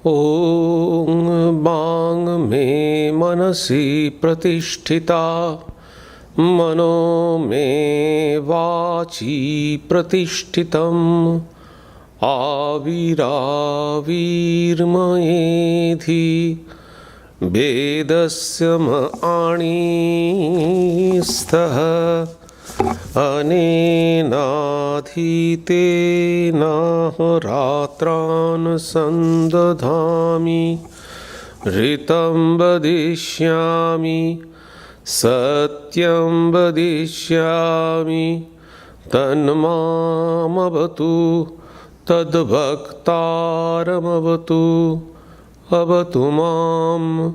Om Bang Me Manasi Pratisthita Mano Me Vachi Pratishtitam Aviravirmayedhi Vedasya Ma'ani Stha Anenadhite Ratran Sandadhami Ritam Vadishyami Satyam Vadishyami Tanmamavatu Tadbhaktaramavatu Avatu Mam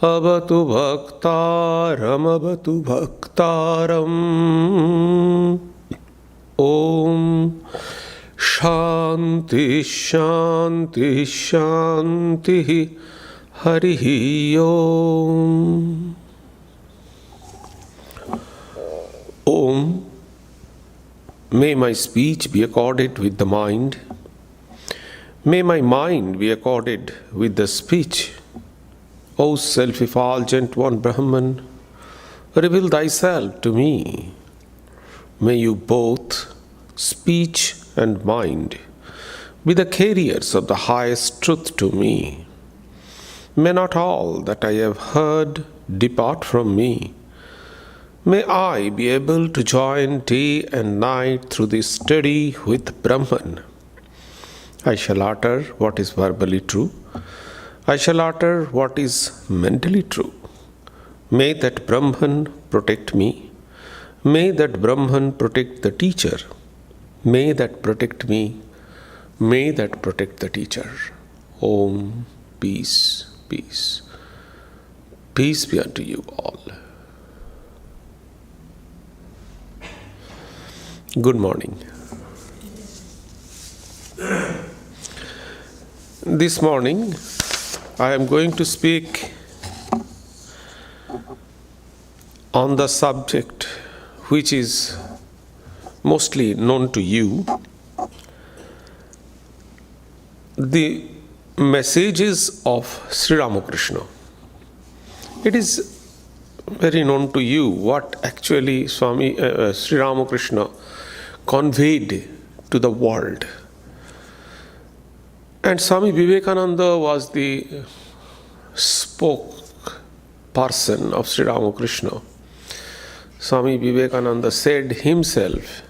Avatu Bhaktaram Avatu Bhaktaram. Om Shanti Shanti Shanti Harihi Om. Om. May my speech be accorded with the mind. May my mind be accorded with the speech. O self-effulgent one Brahman, reveal thyself to me. May you both, speech and mind, be the carriers of the highest truth to me. May not all that I have heard depart from me. May I be able to join day and night through this study with Brahman. I shall utter what is verbally true. I shall utter what is mentally true. May that Brahman protect me. May that Brahman protect the teacher. May that protect me. May that protect the teacher. Om. Peace, peace. Peace be unto you all. Good morning. This morning, I am going to speak on the subject which is mostly known to you, the messages of Sri Ramakrishna. It is very known to you what actually Sri Ramakrishna conveyed to the world. And Swami Vivekananda was the spokesperson of Sri Ramakrishna. Swami Vivekananda said himself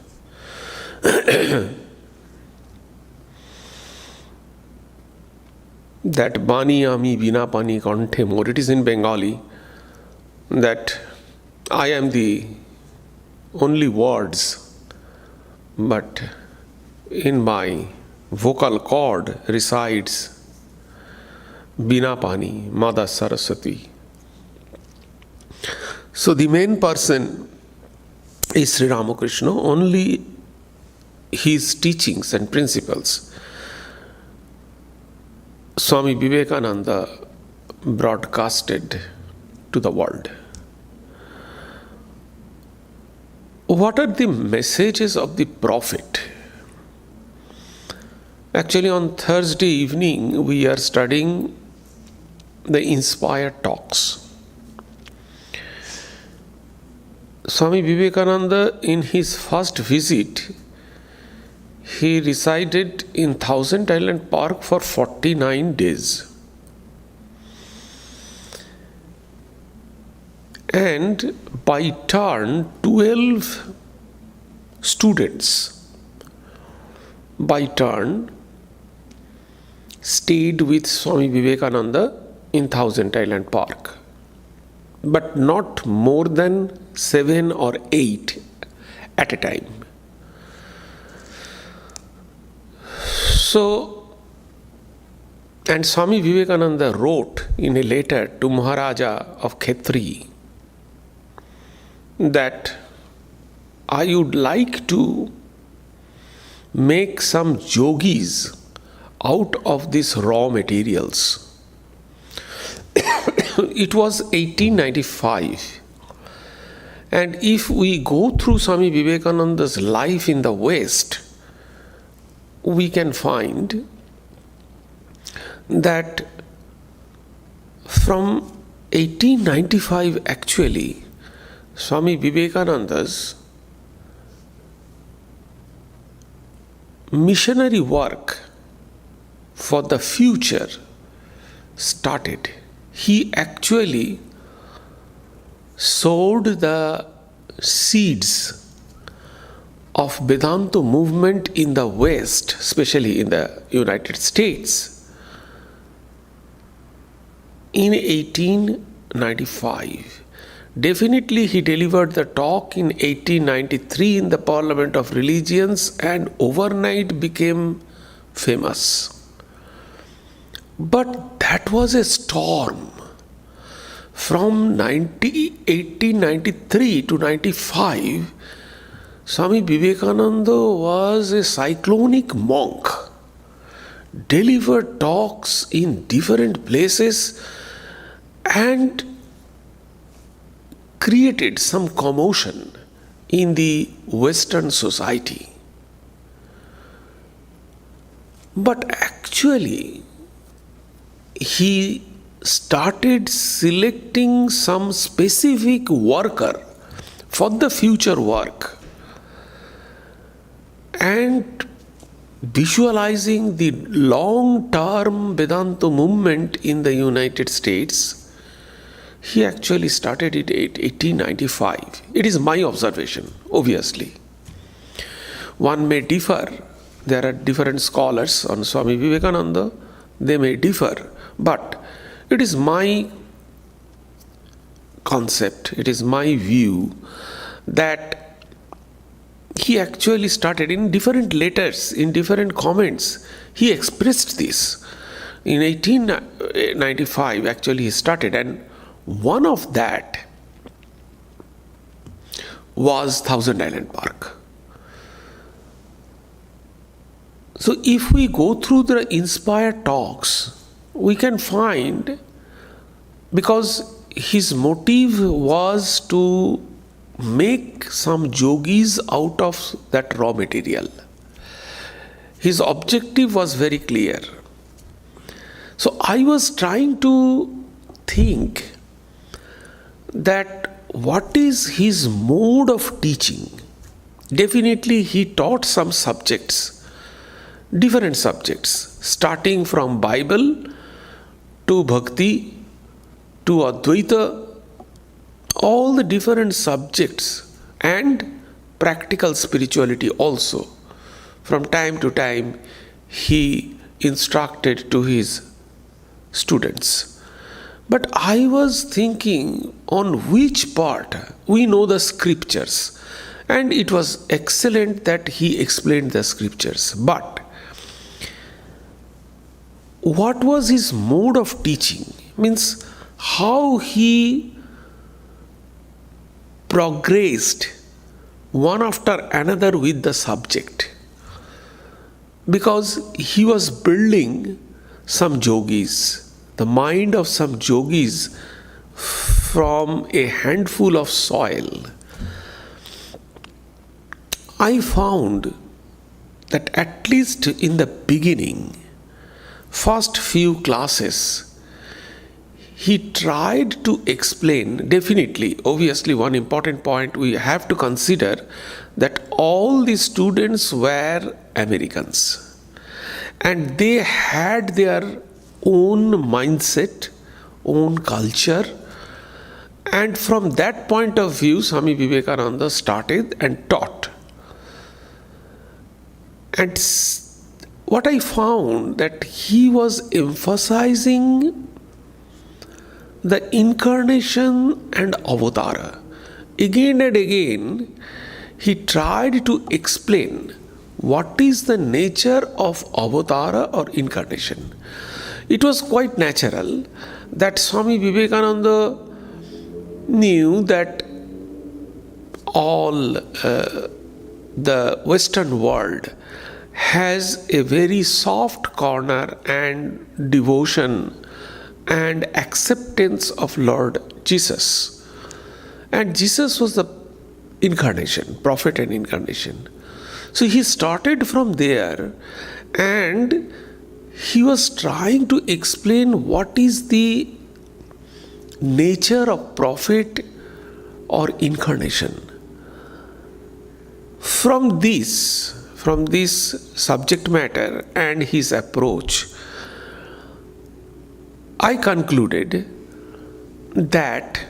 that Bani Ami Bina Pani Kanthe Mor. It is in Bengali that I am the only words, but in my vocal cord resides Bina Pani, Mada Saraswati. So the main person is Sri Ramakrishna, only his teachings and principles Swami Vivekananda broadcasted to the world. What are the messages of the Prophet? Actually, on Thursday evening, we are studying the inspired talks. Swami Vivekananda, in his first visit, he resided in Thousand Island Park for 49 days. And by turn, 12 students by turn stayed with Swami Vivekananda in Thousand Island Park, but not more than 7 or 8 at a time. So, and Swami Vivekananda wrote in a letter to Maharaja of Khetri that I would like to make some yogis out of these raw materials. It was 1895, and if we go through Swami Vivekananda's life in the West, we can find that from 1895 actually, Swami Vivekananda's missionary work for the future started. He actually sowed the seeds of Vedanta movement in the West, especially in the United States, in 1895. Definitely he delivered the talk in 1893 in the Parliament of Religions and overnight became famous. But that was a storm. From 1893 to 95, Swami Vivekananda was a cyclonic monk, delivered talks in different places and created some commotion in the Western society. But actually, he started selecting some specific worker for the future work and visualizing the long-term Vedanta movement in the United States. He actually started it in 1895. It is my observation, obviously. One may differ. There are different scholars on Swami Vivekananda. They may differ. But it is my concept, it is my view that he actually started in different letters, in different comments. He expressed this. In 1895, actually, he started, and one of that was Thousand Island Park. So, if we go through the inspired talks, we can find, because his motive was to make some yogis out of that raw material. His objective was very clear. So I was trying to think that what is his mode of teaching. Definitely he taught some subjects, different subjects, starting from Bible to Bhakti to Advaita, all the different subjects, and practical spirituality also. From time to time, he instructed to his students. But I was thinking on which part. We know the scriptures, and it was excellent that he explained the scriptures. But what was his mode of teaching? Means how he progressed one after another with the subject, because he was building some yogis, the mind of some yogis from a handful of soil. I found that at least in the beginning, first few classes, he tried to explain, definitely, obviously one important point we have to consider, that all the students were Americans and they had their own mindset, own culture, and from that point of view, Swami Vivekananda started and taught. And what I found that he was emphasizing the incarnation and avatara. Again and again, he tried to explain what is the nature of avatara or incarnation. It was quite natural that Swami Vivekananda knew that all the Western world has a very soft corner and devotion and acceptance of Lord Jesus. And Jesus was the incarnation, prophet and incarnation. So he started from there and he was trying to explain what is the nature of prophet or incarnation. From this subject matter and his approach, I concluded that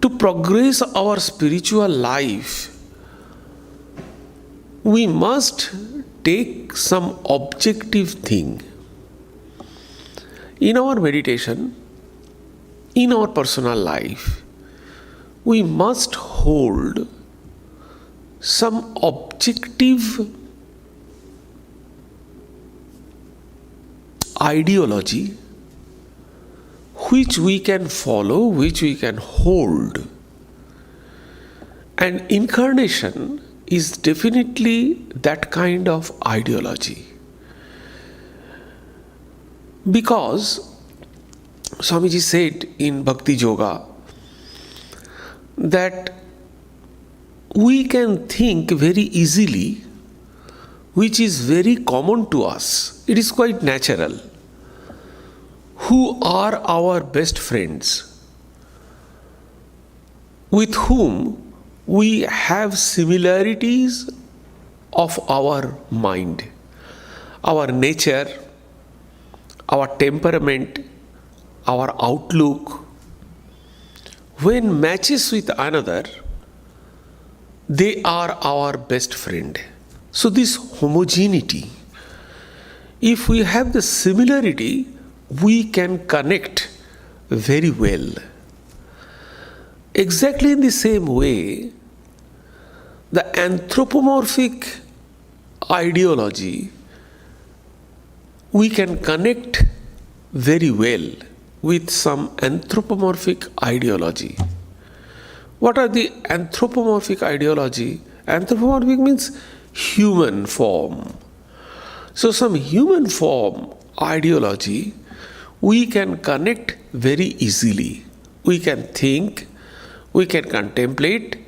to progress our spiritual life, we must take some objective thing. In our meditation, in our personal life, we must hold some objective ideology which we can follow, which we can hold. And incarnation is definitely that kind of ideology. Because Swamiji said in Bhakti Yoga that we can think very easily, which is very common to us. It is quite natural. Who are our best friends? With whom we have similarities of our mind, our nature, our temperament, our outlook. When matches with another, they are our best friend. So this homogeneity, if we have the similarity, we can connect very well. Exactly in the same way, the anthropomorphic ideology, we can connect very well with some anthropomorphic ideology. What are the anthropomorphic ideology? Anthropomorphic means human form. So some human form ideology, we can connect very easily. We can think, we can contemplate,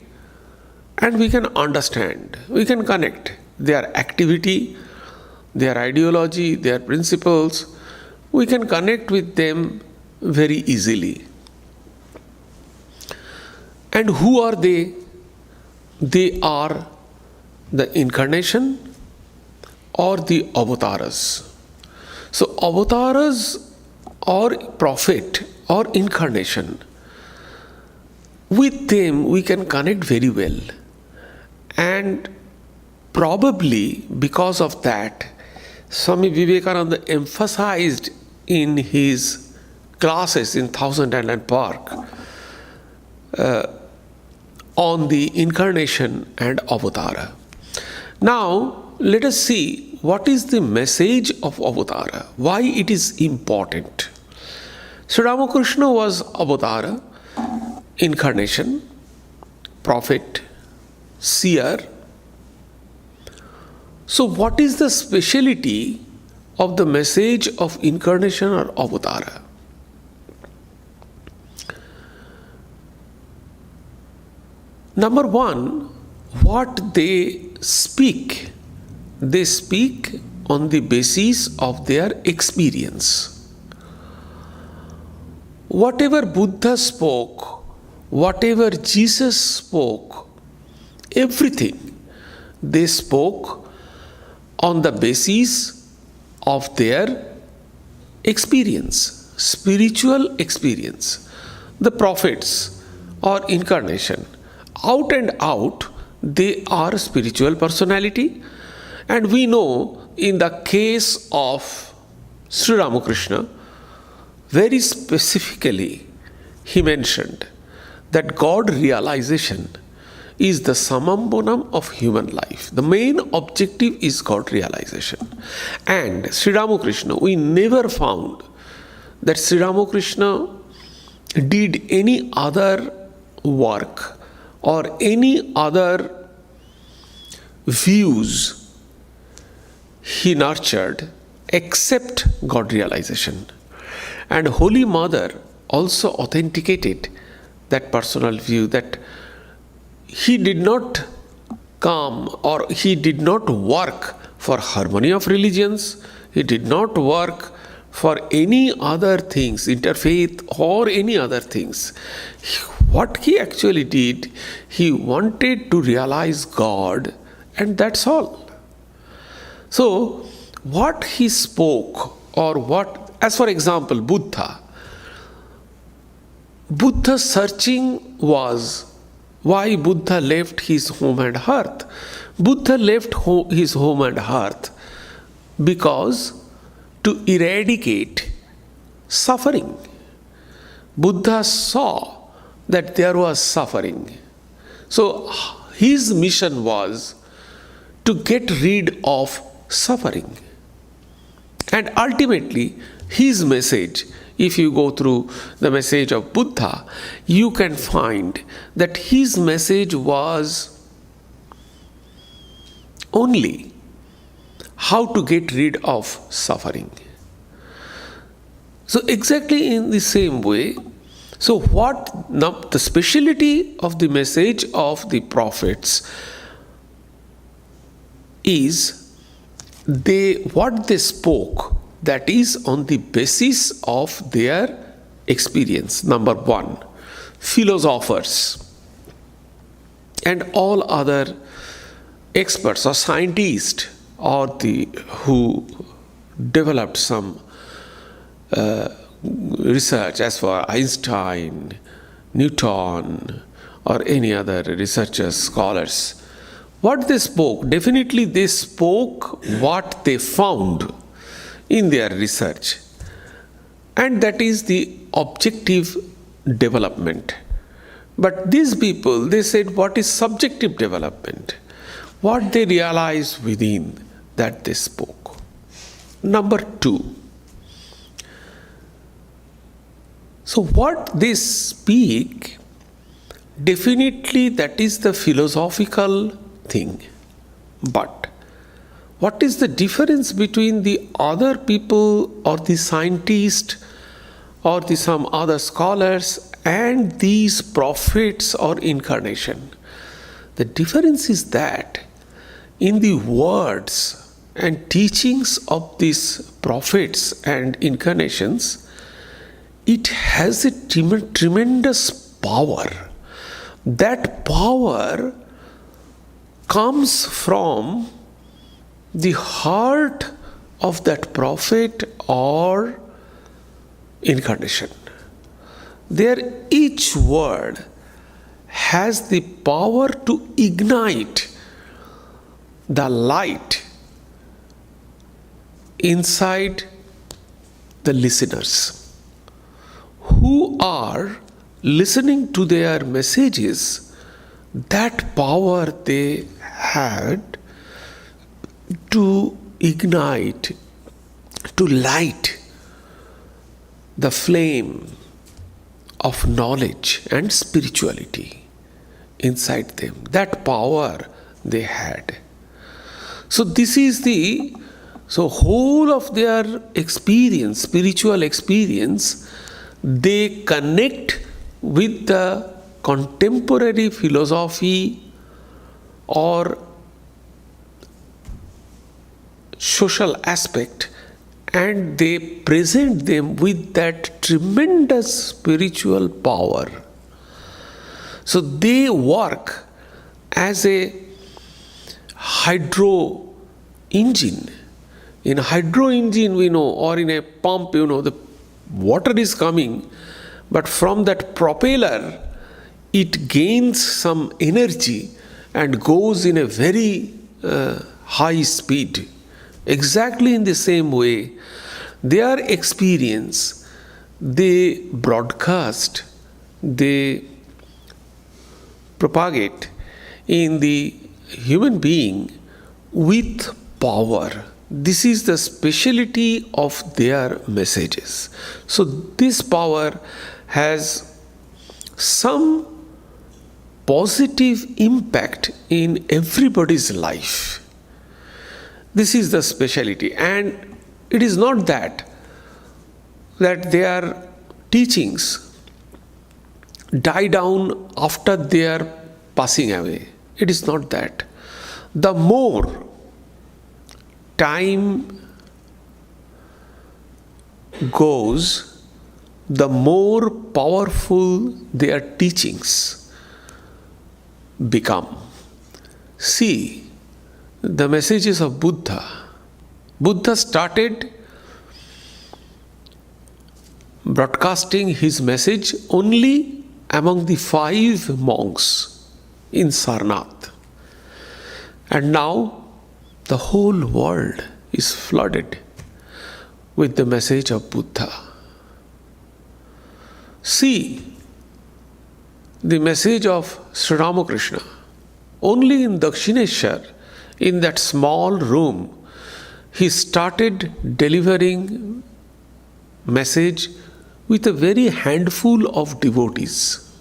and we can understand. We can connect their activity, their ideology, their principles. We can connect with them very easily. And who are they? They are the incarnation or the avatars. So avatars or prophet or incarnation, with them we can connect very well. And probably because of that, Swami Vivekananda emphasized in his classes in Thousand Island Park on the incarnation and avatara. Now, let us see what is the message of avatara, why it is important. So Ramakrishna was avatara, incarnation, prophet, seer. So what is the speciality of the message of incarnation or avatara? Number one, what they speak on the basis of their experience. Whatever Buddha spoke, whatever Jesus spoke, everything they spoke on the basis of their experience, spiritual experience. The prophets or incarnation, out and out, they are spiritual personality. And we know in the case of Sri Ramakrishna, very specifically, he mentioned that God realization is the summum bonum of human life. The main objective is God realization. And Sri Ramakrishna, we never found that Sri Ramakrishna did any other work or any other views he nurtured except God realization. And Holy Mother also authenticated that personal view, that he did not come or he did not work for harmony of religions. He did not work for any other things, interfaith or any other things. What he actually did, he wanted to realize God, and that's all. So, what he spoke, or what, as for example, Buddha's searching was why Buddha left his home and hearth. Buddha left his home and hearth because to eradicate suffering. Buddha saw that there was suffering. So his mission was to get rid of suffering. And ultimately, his message, if you go through the message of Buddha, you can find that his message was only how to get rid of suffering. So exactly in the same way, so what now the speciality of the message of the prophets is what they spoke, that is on the basis of their experience. Number one, philosophers and all other experts or scientists or who developed some research, as for Einstein, Newton, or any other researchers, scholars, what they spoke, definitely they spoke what they found in their research, and that is the objective development. But these people, they said what is subjective development, what they realized within, that they spoke. Number two, so what they speak, definitely that is the philosophical thing. But what is the difference between the other people or the scientists or some other scholars and these prophets or incarnation? The difference is that in the words and teachings of these prophets and incarnations, it has a tremendous power. That power comes from the heart of that prophet or incarnation. There, each word has the power to ignite the light inside the listeners who are listening to their messages. That power they had to ignite, to light the flame of knowledge and spirituality inside them. That power they had. So this is whole of their experience, spiritual experience, they connect with the contemporary philosophy or social aspect, and they present them with that tremendous spiritual power. So they work as a hydro engine. In a hydro engine, we know, or in a pump, the water is coming, but from that propeller, it gains some energy and goes in a very high speed. Exactly in the same way, their experience, they broadcast, they propagate in the human being with power. This is the speciality of their messages. So this power has some positive impact in everybody's life. This is the speciality, and it is not that their teachings die down after their passing away. It is not that. The more time goes, the more powerful their teachings become. See, the messages of Buddha. Buddha started broadcasting his message only among the 5 monks in Sarnath. And now the whole world is flooded with the message of Buddha. See the message of Sri Ramakrishna. Only in Dakshineshwar, in that small room, he started delivering message with a very handful of devotees.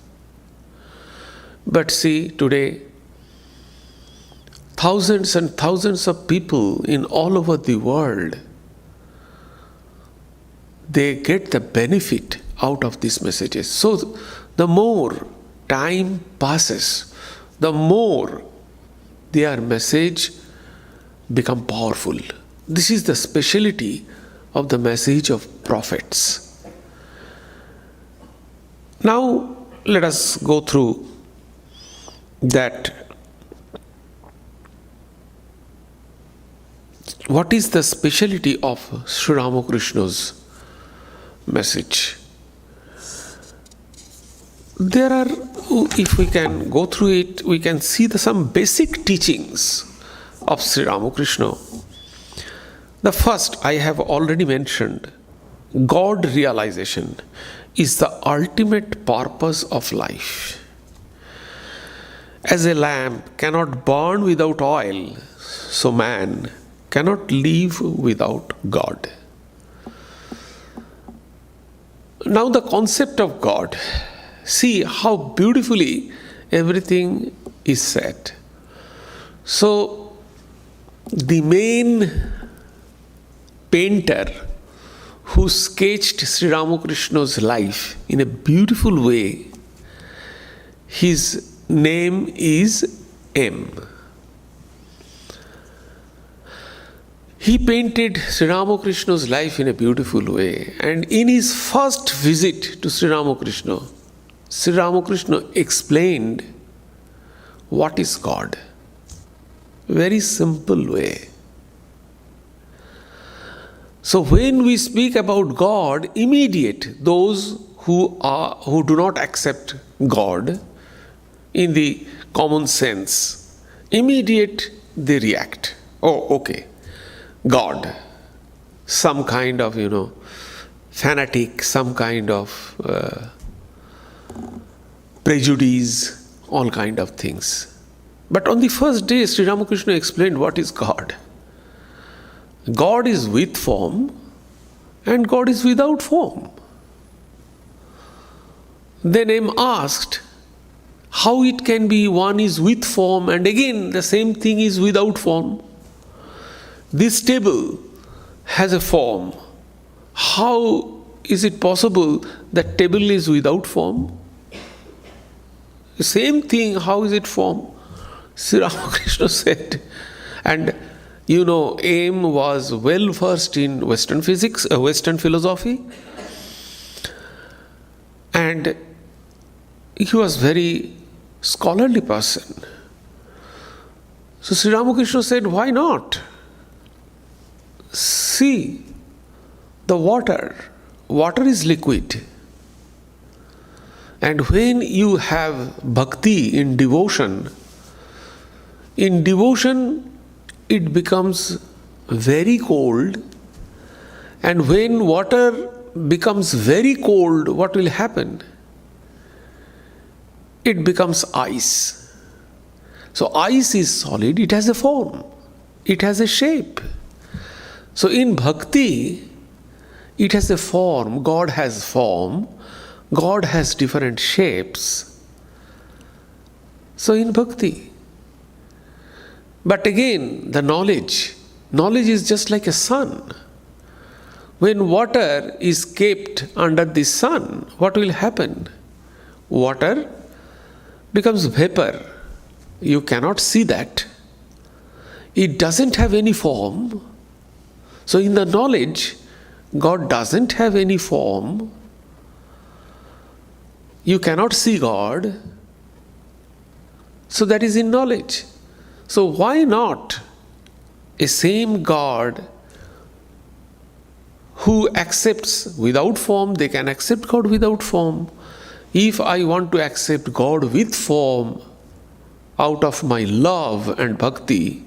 But see, today, thousands and thousands of people in all over the world, they get the benefit out of these messages. So the more time passes, the more their message become powerful. This is the speciality of the message of prophets. Now let us go through that. What is the speciality of Sri Ramakrishna's message? There are, if we can go through it, we can see some basic teachings of Sri Ramakrishna. The first I have already mentioned, God realization is the ultimate purpose of life. As a lamp cannot burn without oil, so man cannot live without God. Now the concept of God, see how beautifully everything is said. So the main painter who sketched Sri Ramakrishna's life in a beautiful way, his name is M. He painted Sri Ramakrishna's life in a beautiful way, and in his first visit to Sri Ramakrishna explained what is God. Very simple way. So when we speak about God, those who do not accept God in the common sense, they react. Oh, okay, God, some kind of, fanatic, some kind of prejudice, all kind of things. But on the first day, Sri Ramakrishna explained what is God. God is with form and God is without form. Then M asked, how it can be one is with form and again the same thing is without form? This table has a form. How is it possible that table is without form? The same thing, how is it form? Sri Ramakrishna said, and M was well versed in Western physics, Western philosophy, and he was very scholarly person. So Sri Ramakrishna said, why not? See, the water is liquid. And when you have bhakti in devotion, it becomes very cold. And when water becomes very cold, what will happen? It becomes ice. So ice is solid, it has a form, it has a shape. So in bhakti, it has a form, God has form, God has different shapes. So in bhakti. But again, the knowledge is just like a sun. When water is kept under the sun, what will happen? Water becomes vapor. You cannot see that. It doesn't have any form. So in the knowledge, God doesn't have any form. You cannot see God. So that is in knowledge. So why not a same God who accepts without form, they can accept God without form. If I want to accept God with form out of my love and bhakti,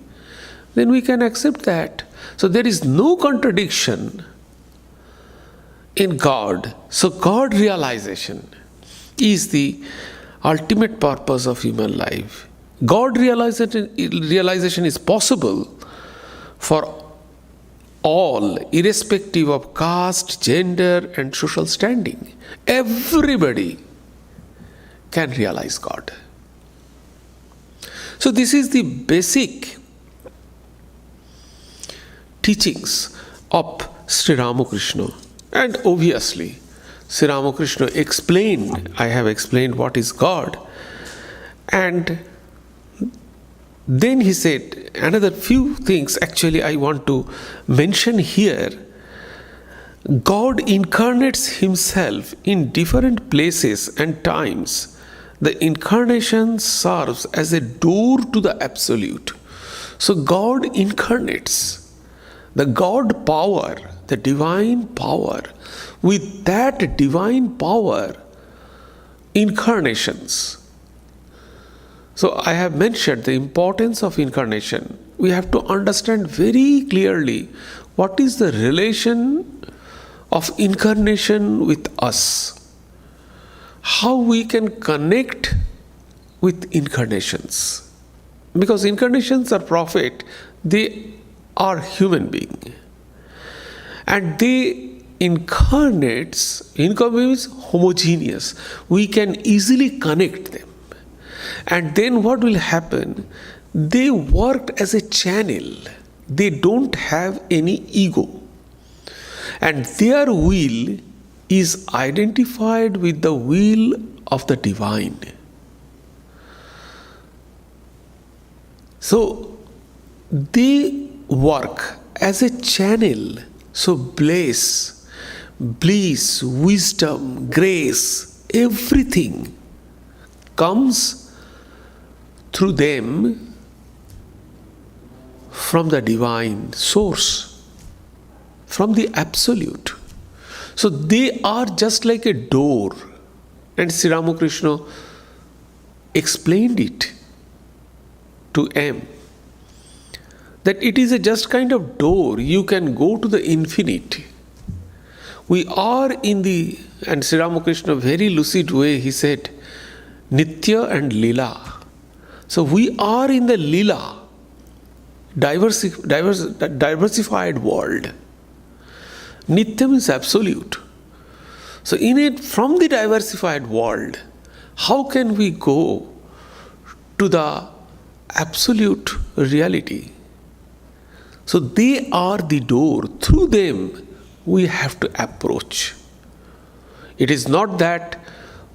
then we can accept that. So there is no contradiction in God. So God realization is the ultimate purpose of human life. God realization is possible for all, irrespective of caste, gender, and social standing. Everybody can realize God. So this is the basic teachings of Sri Ramakrishna. And obviously, Sri Ramakrishna explained, I have explained what is God. And then he said another few things actually I want to mention here. God incarnates himself in different places and times. The incarnation serves as a door to the absolute. So God incarnates. The God power, the divine power, with that divine power, incarnations. So I have mentioned the importance of incarnation. We have to understand very clearly what is the relation of incarnation with us. How we can connect with incarnations. Because incarnations are prophet, they are human being. And they incarnates means homogeneous. We can easily connect them. And then what will happen? They worked as a channel. They don't have any ego. And their will is identified with the will of the divine. So they work as a channel. So bliss, wisdom, grace, everything comes through them from the divine source, from the absolute. So they are just like a door. And Sri Ramakrishna explained it to M. That it is a just kind of door. You can go to the infinite. We are in the, and Sri Ramakrishna, very lucid way, he said, Nitya and Lila. So we are in the Lila, diversified world. Nitya means absolute. So in it, from the diversified world, how can we go to the absolute reality? So they are the door. Through them, we have to approach. It is not that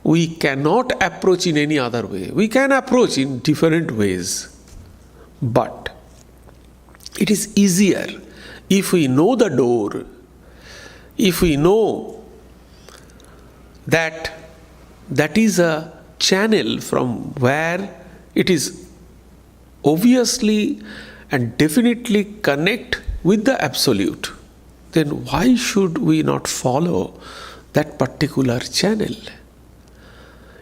we cannot approach in any other way. We can approach in different ways. But it is easier if we know the door, if we know that that is a channel from where it is obviously and definitely connect with the absolute, then why should we not follow that particular channel?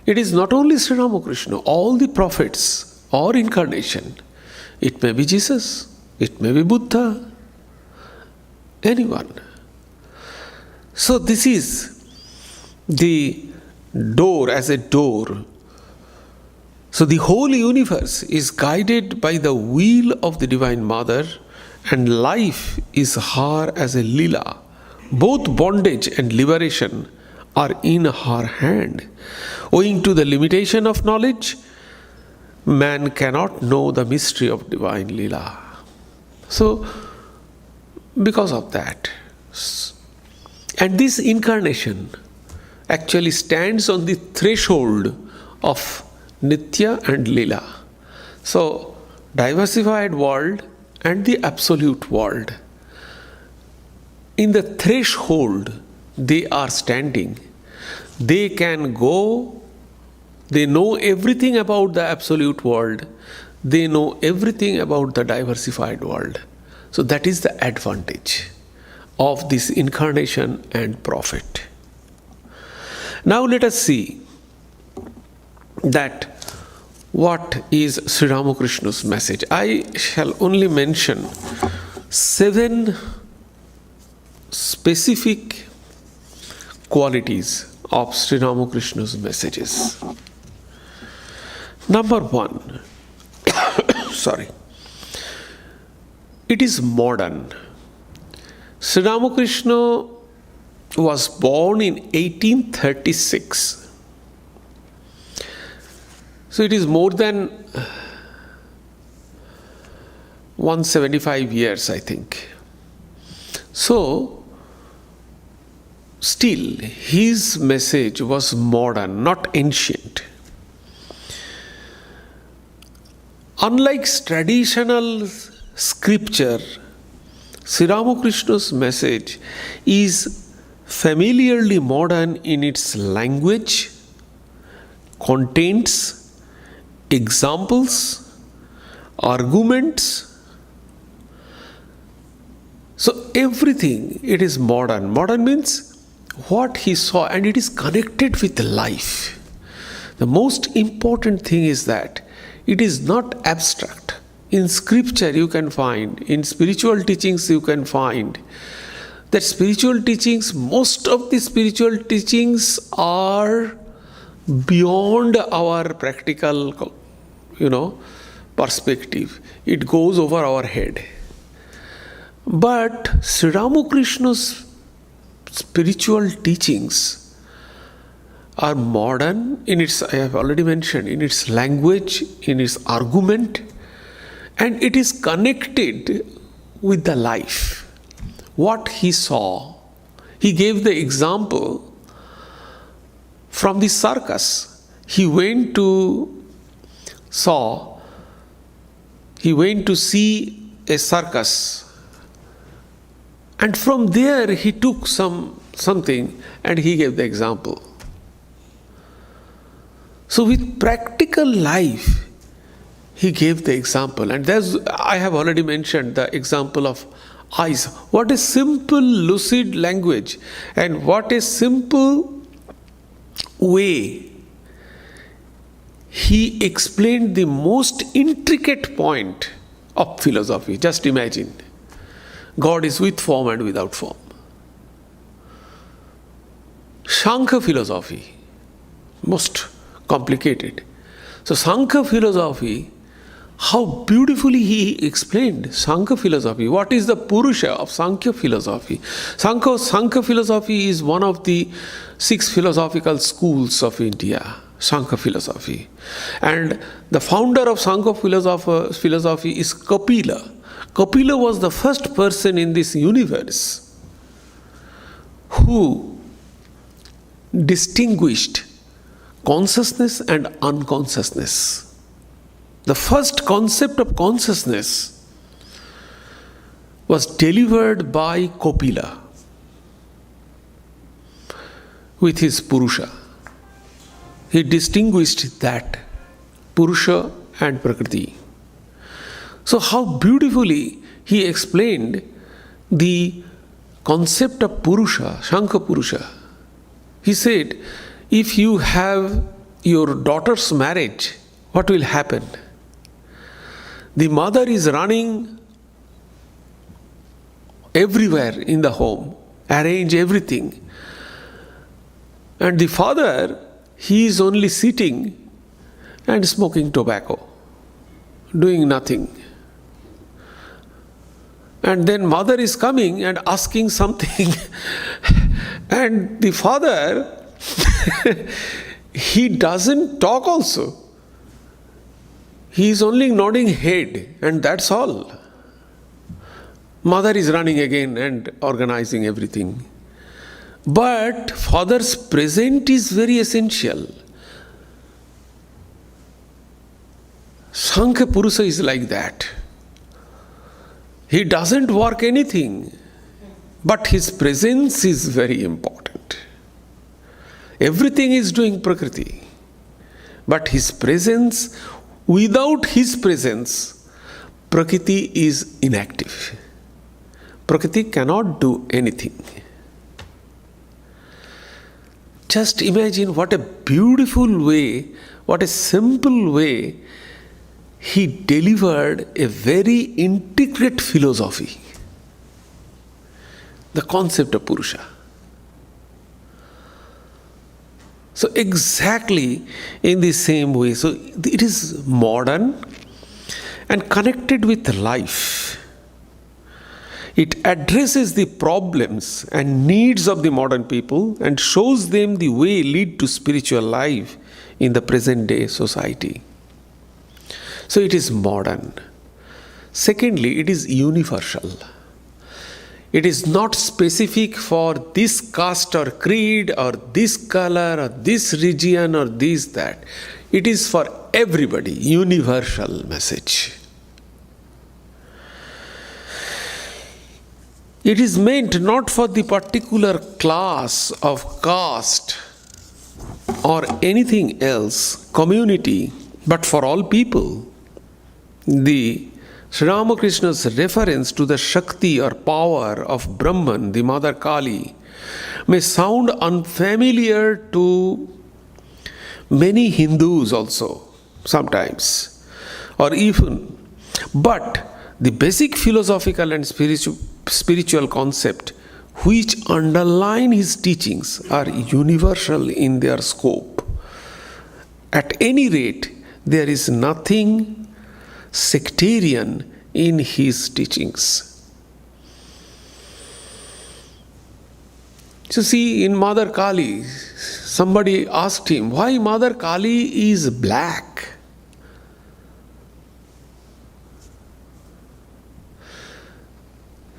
It is not only Sri Ramakrishna, all the prophets or incarnation. It may be Jesus, it may be Buddha, anyone. So this is the door as a door. So the whole universe is guided by the will of the Divine Mother, and life is her as a lila. Both bondage and liberation are in her hand. Owing to the limitation of knowledge, man cannot know the mystery of divine lila. So, because of that, and this incarnation actually stands on the threshold of Nitya and Lila. So, diversified world and the absolute world. in the threshold they are standing. They can go, they know everything about the absolute world, they know everything about the diversified world. So that is the advantage of this incarnation and prophet. Now let us see that what is Sri Ramakrishna's message. I shall only mention 7 specific qualities of Sri Ramakrishna's messages. Number 1, it is modern. Sri Ramakrishna was born in 1836. So it is more than 175 years, I think. So, still, his message was modern, not ancient. Unlike traditional scripture, Sri Ramakrishna's message is familiarly modern in its language, contents, examples, arguments. So everything, it is modern. Modern means what he saw, and it is connected with life. The most important thing is that it is not abstract. In scripture you can find, in spiritual teachings you can find that spiritual teachings, most of the spiritual teachings are beyond our practical, perspective. It goes over our head. But Sri Ramakrishna's spiritual teachings are modern in its, I have already mentioned, in its language, in its argument, and it is connected with the life. What he saw, he gave the example from the circus. He went to see a circus, and from there he took something and he gave the example. So with practical life he gave the example, and I have already mentioned the example of eyes. What a simple lucid language, and what a simple way he explained the most intricate point of philosophy. Just imagine, God is with form and without form. Sankhya philosophy, most complicated. So Sankhya philosophy, how beautifully he explained Sankhya philosophy. What is the Purusha of Sankhya philosophy? Sankhya philosophy is one of the 6 philosophical schools of India, Sankhya philosophy. And the founder of Sankhya philosophy is Kapila. Kapila was the first person in this universe who distinguished consciousness and unconsciousness. The first concept of consciousness was delivered by Kapila with his Purusha. He distinguished that Purusha and Prakriti. So how beautifully he explained the concept of Purusha, Sankhya Purusha. He said, if you have your daughter's marriage, what will happen? The mother is running everywhere in the home, arrange everything. And the father, he is only sitting and smoking tobacco, doing nothing. And then mother is coming and asking something. And the father, he doesn't talk also. He is only nodding head, and that's all. Mother is running again and organizing everything. But father's presence is very essential. Sankhya Purusha is like that. He doesn't work anything. But his presence is very important. Everything is doing Prakriti. But his presence, without his presence, Prakriti is inactive. Prakriti cannot do anything. Just imagine what a beautiful way, what a simple way he delivered a very intricate philosophy. The concept of Purusha. So exactly in the same way, so it is modern and connected with life. It addresses the problems and needs of the modern people and shows them the way lead to spiritual life in the present day society. So it is modern. Secondly, it is universal. It is not specific for this caste or creed or this color or this region or this, that. It is for everybody, universal message. It is meant not for the particular class of caste or anything else, community, but for all people. The Sri Ramakrishna's reference to the Shakti or power of Brahman, the Mother Kali, may sound unfamiliar to many Hindus also, sometimes, or even. But the basic philosophical and spiritual concept which underline his teachings are universal in their scope. At any rate, there is nothing sectarian in his teachings. So see, in Mother Kali, somebody asked him, why Mother Kali is black?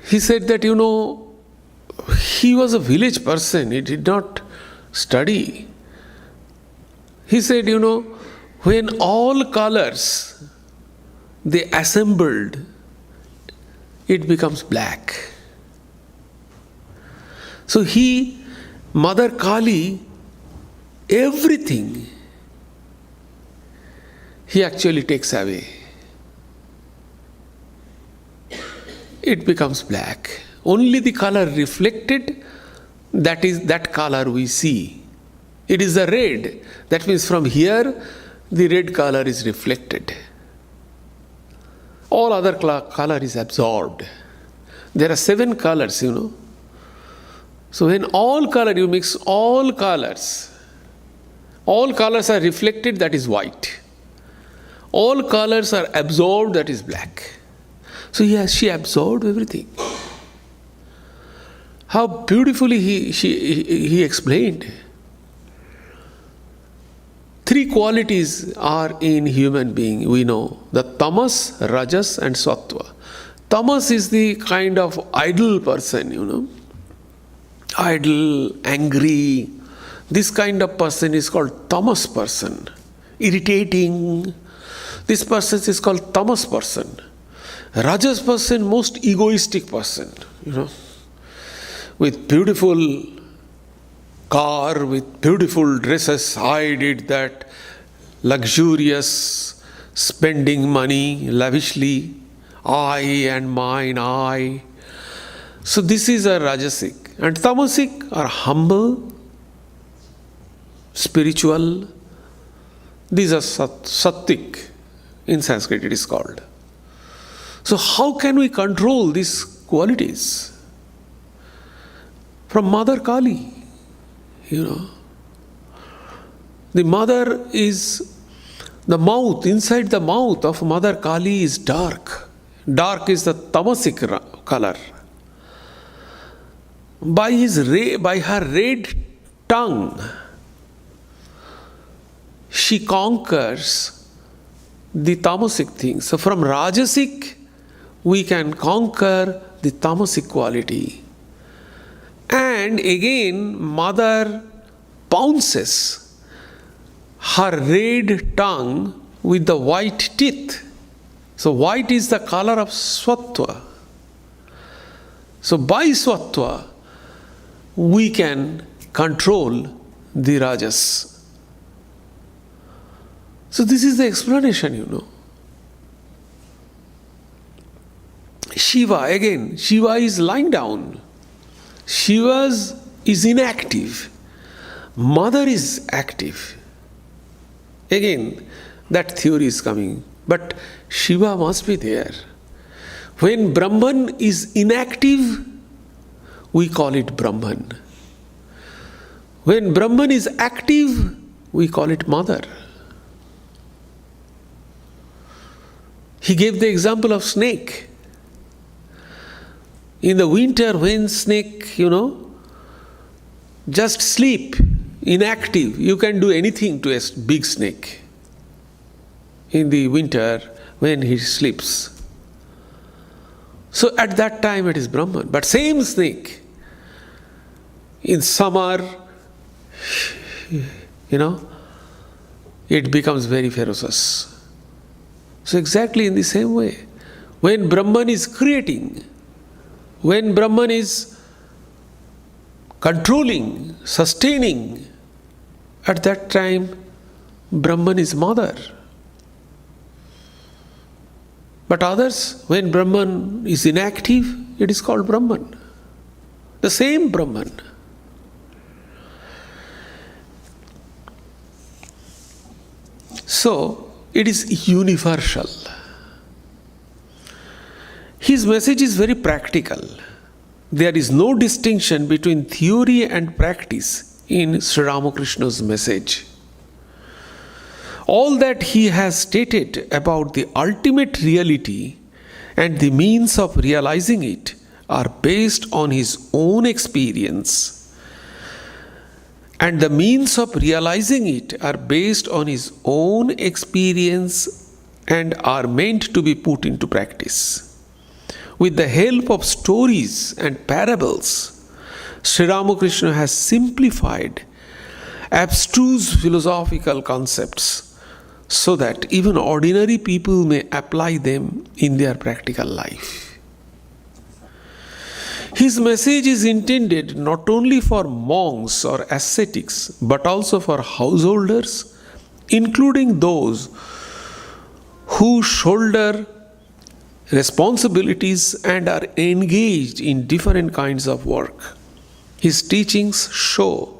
He said that, he was a village person, he did not study. He said, when all colors they assembled, it becomes black. So Mother Kali, everything, he actually takes away. It becomes black. Only the color reflected, that color we see. It is the red. That means from here, the red color is reflected. All other color is absorbed. There are 7 colors, So when you mix all colors are reflected, that is white. All colors are absorbed, that is black. So she absorbed everything. How beautifully he explained. 3 qualities are in human being, we know. The tamas, rajas and sattva. Tamas is the kind of idle person, Idle, angry. This kind of person is called tamas person. Irritating. This person is called tamas person. Rajas person, most egoistic person, with beautiful car, with beautiful dresses, I did that, luxurious, spending money lavishly, I and mine, I. So this is a rajasic. And tamasic are humble, spiritual. These are sattik. In Sanskrit it is called. So how can we control these qualities? From Mother Kali, The mother is, the mouth, inside the mouth of Mother Kali is dark. Dark is the tamasic color. By her red tongue, she conquers the tamasic things. So from rajasic, we can conquer the tamasic quality. And again, mother pounces her red tongue with the white teeth. So white is the color of sattva. So by Sattva, we can control the Rajas. So this is the explanation, Shiva, again, Shiva is lying down. Shiva is inactive. Mother is active. Again, that theory is coming. But Shiva must be there. When Brahman is inactive, we call it Brahman. When Brahman is active, we call it Mother. He gave the example of snake. In the winter, when snake, just sleep, inactive, you can do anything to a big snake. In the winter, when he sleeps. So at that time it is Brahman. But same snake, in summer, it becomes very ferocious. So exactly in the same way, when Brahman is creating, when Brahman is controlling, sustaining, at that time Brahman is Mother. But others, when Brahman is inactive, it is called Brahman. The same Brahman. So, it is universal. His message is very practical. There is no distinction between theory and practice in Sri Ramakrishna's message. All that he has stated about the ultimate reality and the means of realizing it are based on his own experience, and the means of realizing it are based on his own experience and are meant to be put into practice. With the help of stories and parables, Sri Ramakrishna has simplified abstruse philosophical concepts so that even ordinary people may apply them in their practical life. His message is intended not only for monks or ascetics, but also for householders, including those who shoulder responsibilities and are engaged in different kinds of work. His teachings show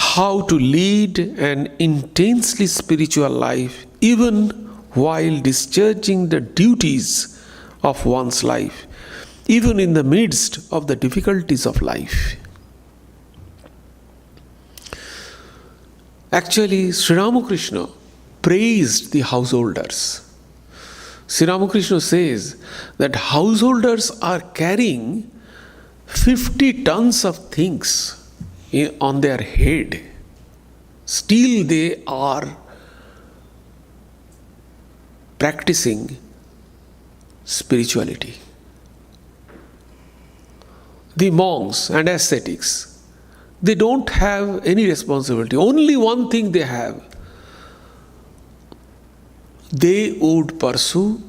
how to lead an intensely spiritual life even while discharging the duties of one's life, even in the midst of the difficulties of life. Actually, Sri Ramakrishna praised the householders. Sri Ramakrishna says that householders are carrying 50 tons of things on their head. Still they are practicing spirituality. The monks and ascetics, they don't have any responsibility. Only one thing they have. They would pursue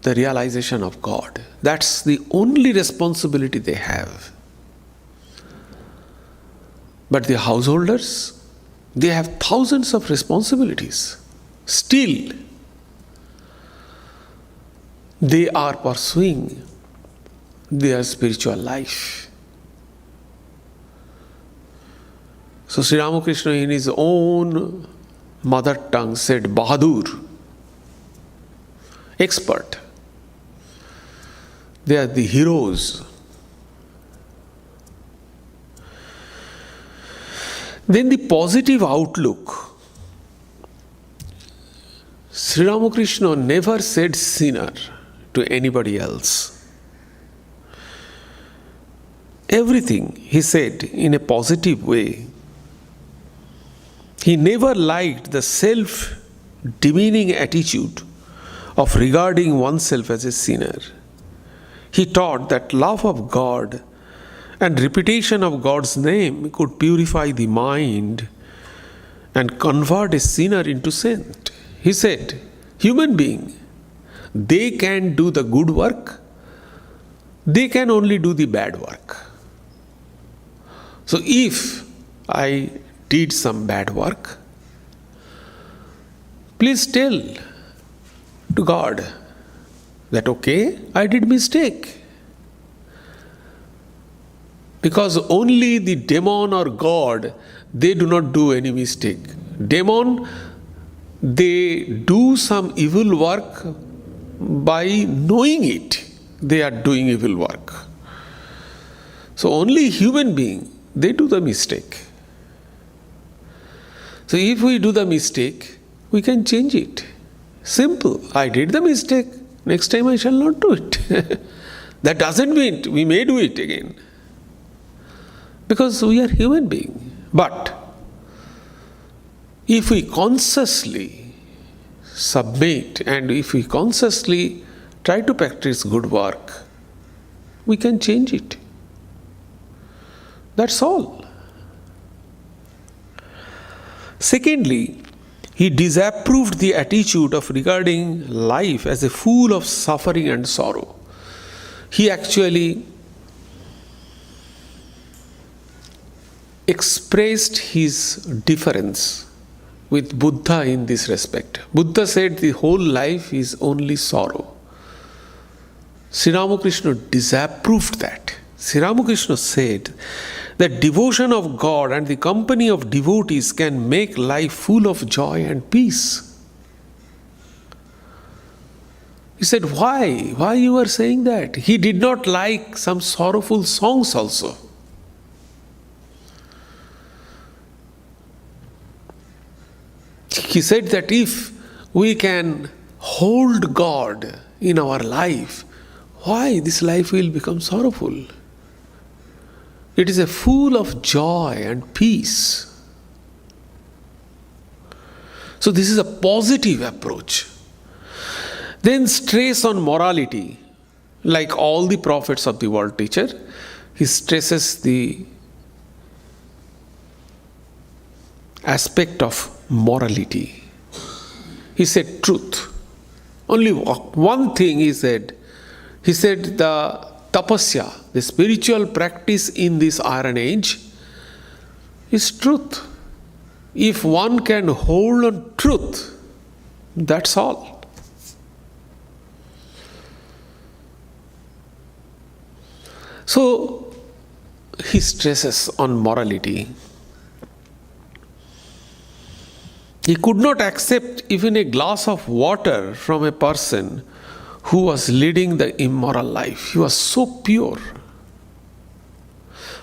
the realization of God. That's the only responsibility they have. But the householders, they have thousands of responsibilities. Still, they are pursuing their spiritual life. So Sri Ramakrishna in his own mother tongue said Bahadur, expert. They are the heroes. Then the positive outlook. Sri Ramakrishna never said sinner to anybody else. Everything he said in a positive way. He never liked the self-demeaning attitude of regarding oneself as a sinner. He taught that love of God and repetition of God's name could purify the mind and convert a sinner into saint. He said, human being, they can do the good work they can only do the bad work. So if I did some bad work, please tell to God that okay, I did mistake. Because only the demon or God, they do not do any mistake. Demon, they do some evil work by knowing it. They are doing evil work. So only human being, they do the mistake. So if we do the mistake, we can change it. Simple. I did the mistake. Next time I shall not do it. That doesn't mean we may do it again. Because we are human beings. But if we consciously submit and if we consciously try to practice good work, we can change it. That's all. Secondly, he disapproved the attitude of regarding life as a full of suffering and sorrow. He actually expressed his difference with Buddha in this respect. Buddha said the whole life is only sorrow. Sri Ramakrishna disapproved that. Sri Ramakrishna said that devotion of God and the company of devotees can make life full of joy and peace. He said, why? Why you are saying that? He did not like some sorrowful songs also. He said that if we can hold God in our life, why this life will become sorrowful? It is a full of joy and peace. So this is a positive approach. Then stress on morality, like all the prophets of the world teacher, he stresses the aspect of morality. He said truth. Only one thing he said. He said the tapasya, the spiritual practice in this iron age, is truth. If one can hold on truth, that's all. So he stresses on morality. He could not accept even a glass of water from a person who was leading the immoral life. He was so pure.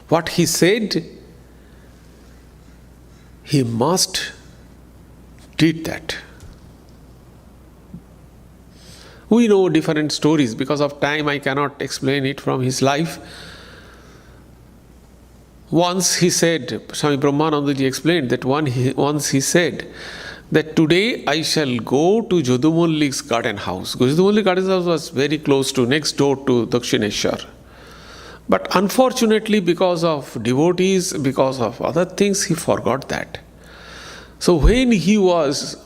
What he said, he must did that. We know different stories. Because of time, I cannot explain it from his life. Once he said, Swami Prasannatmananda explained that once he said that today I shall go to Jadumolli's garden house. Jadumolli's garden house was very close to, next door to Dakshineshwar. But unfortunately, because of devotees, because of other things, he forgot that. So when he was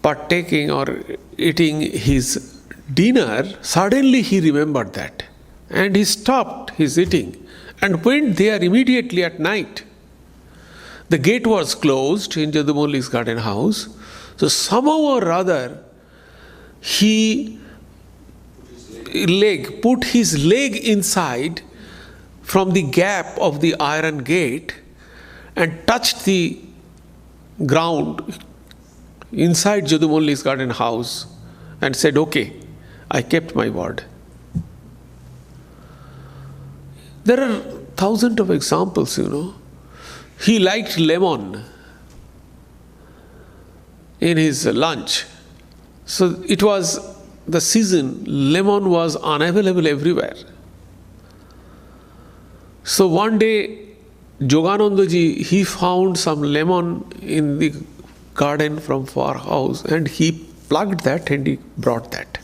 partaking or eating his dinner, suddenly he remembered that. And he stopped his eating and went there immediately at night. The gate was closed in Jadumolli's garden house. So somehow or other, he put his leg inside from the gap of the iron gate and touched the ground inside Jadumolli's garden house and said, okay, I kept my word. There are thousands of examples, He liked lemon in his lunch. So it was the season, lemon was unavailable everywhere. So one day, Joganandaji, he found some lemon in the garden from far house and he plucked that and he brought that.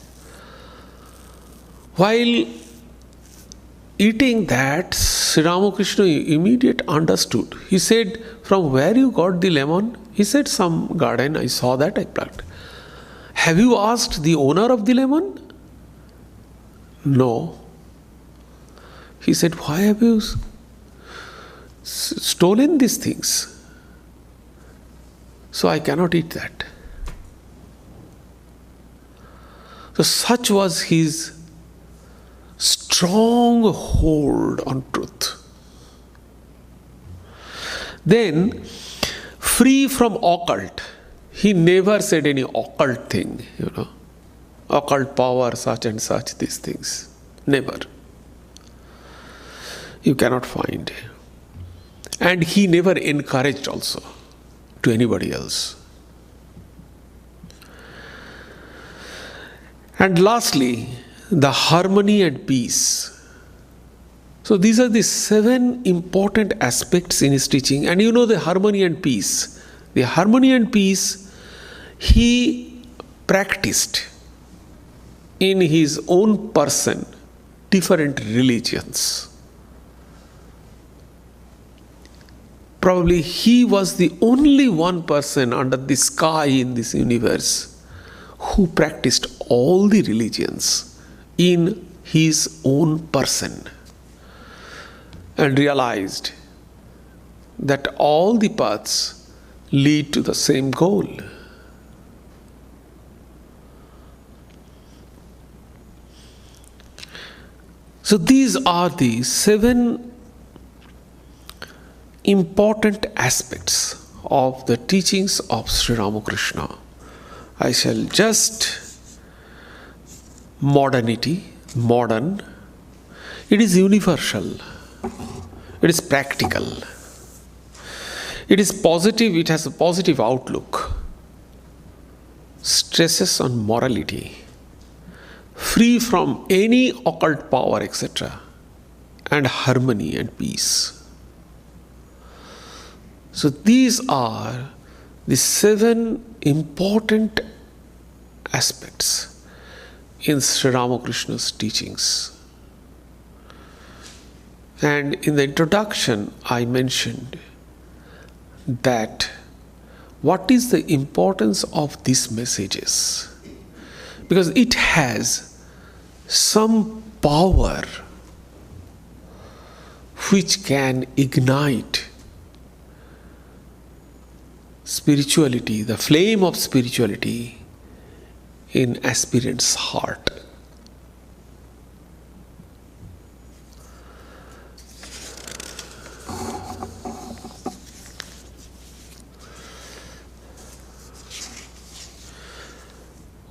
While eating that, Sri Ramakrishna immediately understood. He said, from where you got the lemon? He said, some garden, I saw that, I plucked. Have you asked the owner of the lemon? No. He said, why have you stolen these things? So I cannot eat that. So such was his strong hold on truth. Then, free from occult, he never said any occult thing, occult power, such and such, these things. Never. You cannot find. And he never encouraged also to anybody else. And lastly, the harmony and peace. So these are the 7 important aspects in his teaching. And the harmony and peace. The harmony and peace he practiced in his own person, different religions. Probably he was the only one person under the sky in this universe who practiced all the religions in his own person and realized that all the paths lead to the same goal. So these are the 7 important aspects of the teachings of Sri Ramakrishna. I shall just modern. It is universal. It is practical. It is positive. It has a positive outlook. Stresses on morality. Free from any occult power, etc. And harmony and peace. So these are the 7 important aspects in Sri Ramakrishna's teachings. And in the introduction, I mentioned that what is the importance of these messages? Because it has some power which can ignite spirituality, the flame of spirituality in aspirant's heart.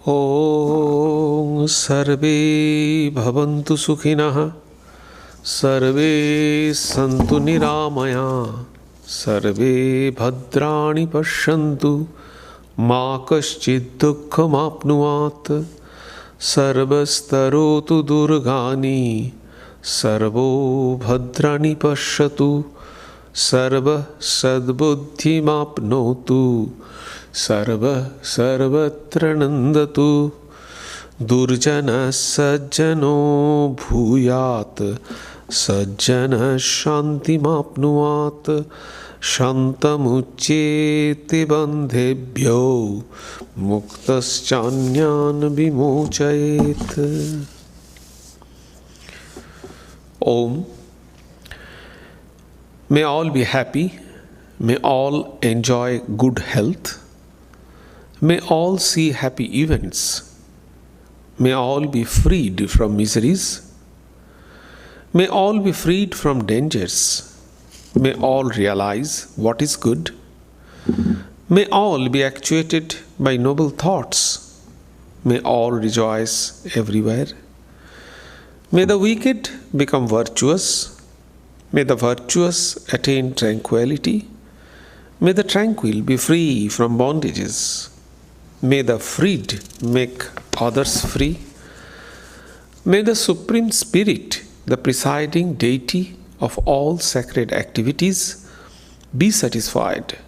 Om Sarve Bhavantu Sukhinah Sarve Santu Niramaya Sarve Bhadrani Pashyantu Ma Kaschid Dukkham Apnuat Sarvastarotu Durgani Sarvo Bhadrani Pashyatu Sarva Sadbuddhim Apnotu Sarva Sarvatra Nandatu Durjana Sajjano Bhuyat Sajjana Shantim Apnuat Shantamuccheti Bandhebhyo Muktaschanyan Vimochayet. Om. May all be happy. May all enjoy good health. May all see happy events. May all be freed from miseries. May all be freed from dangers. May all realize what is good. May all be actuated by noble thoughts. May all rejoice everywhere. May the wicked become virtuous. May the virtuous attain tranquility. May the tranquil be free from bondages. May the freed make others free. May the Supreme Spirit, the presiding deity of all sacred activities, be satisfied.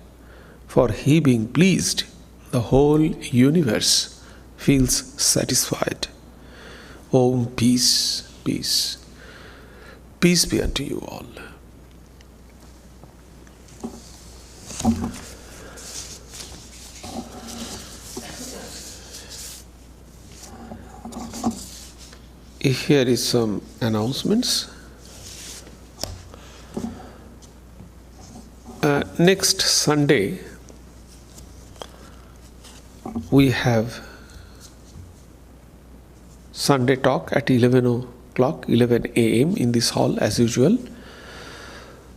For he being pleased, the whole universe feels satisfied. Om, peace, peace. Peace be unto you all. Here is some announcements. Next Sunday, we have Sunday talk at 11 o'clock, 11 a.m. in this hall as usual.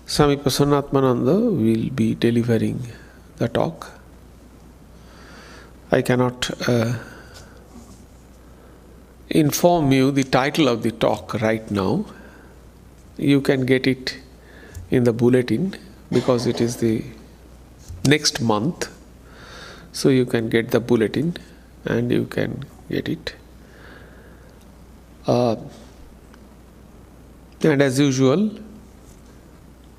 Swami Prasannatmananda will be delivering the talk. I cannot inform you the title of the talk right now. You can get it in the bulletin because it is the next month. So you can get the bulletin and you can get it. And as usual,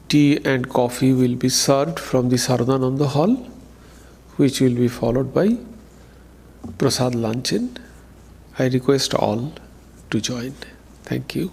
tea and coffee will be served from the Sardananda hall, which will be followed by Prasad Luncheon. I request all to join. Thank you.